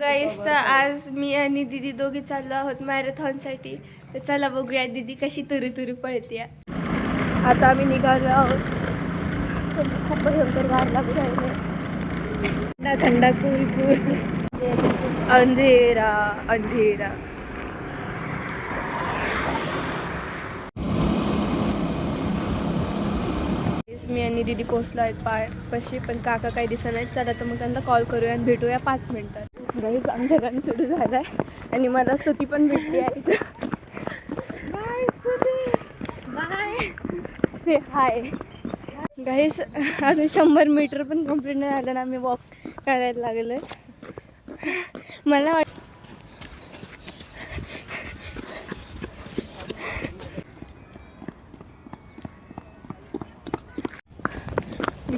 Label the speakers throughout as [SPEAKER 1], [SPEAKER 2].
[SPEAKER 1] गाईस, तर आज मी आणि दीदी दोघी चाललो आहोत मॅरेथॉनसाठी. तर चला बघूया दीदी कशी तुरी तुरी पळते. आता आम्ही निघालो आहोत. खूप भयंकर गार लागू राहिले. थंडा कूल कूल. अंधेरा अंधेरा. मी आणि दीदी पोहोचलो आहेत पाशी, पण काका काही दिसत नाहीत. चला तर मग त्यांना कॉल करूया आणि भेटूया 5 मिनिटात. गाईस, आमचं गाणं सुरू झालं आहे आणि मला सुती पण भेटली आहे. बाय बाय, से हाय. गाईस, अजून 100 मीटर पण कंप्लीट नाही झालं ना, आम्ही वॉक करायला लागलो आहे. मला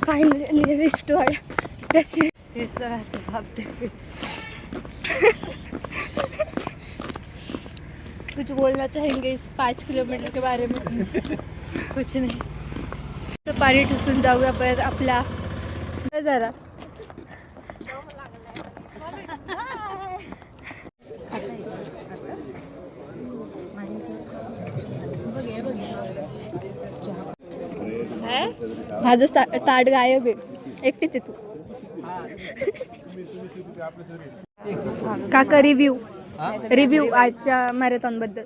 [SPEAKER 1] फाइनली रिस्टोर्ड इस तरह से आप देखिए. कुछ बोलना चाहेंगे इस 5 किलोमीटर के बारे में? कुछ नहीं. तो पाणी ठुसून जाऊया परत आपला जरा. माझं ताट गायब आहे. एकटीच आहे तू. काका रिव्ह्यू आजच्या मॅरेथॉन बद्दल.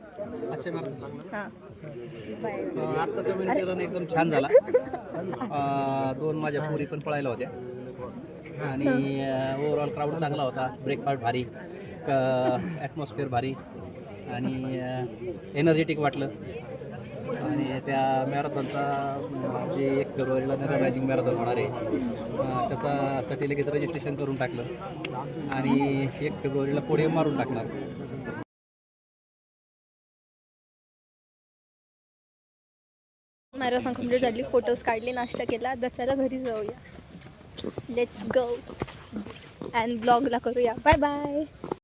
[SPEAKER 2] आजचा कम्युनिटी रन एकदम छान झाला. 2 माझ्या पोरी पण पळायला होत्या आणि ओव्हरऑल क्राऊड चांगला होता. ब्रेकफास्ट भारी, ॲटमॉस्फिअर भारी आणि एनर्जेटिक वाटलं. आणि त्या मॅरेथॉनचा जे 1 फेब्रुवारीला रायझिंग मॅरेथॉन होणार आहे त्याच्यासाठी लगेच रजिस्ट्रेशन करून टाकलं आणि 1 फेब्रुवारीला पोडियम मारून टाकणार.
[SPEAKER 1] मॅरेथॉन कंप्लीट झाली, फोटोज काढले, नाश्ता केला. दचाला घरी जाऊया. लेट्स गो अँड ब्लॉगला करूया. Bye bye.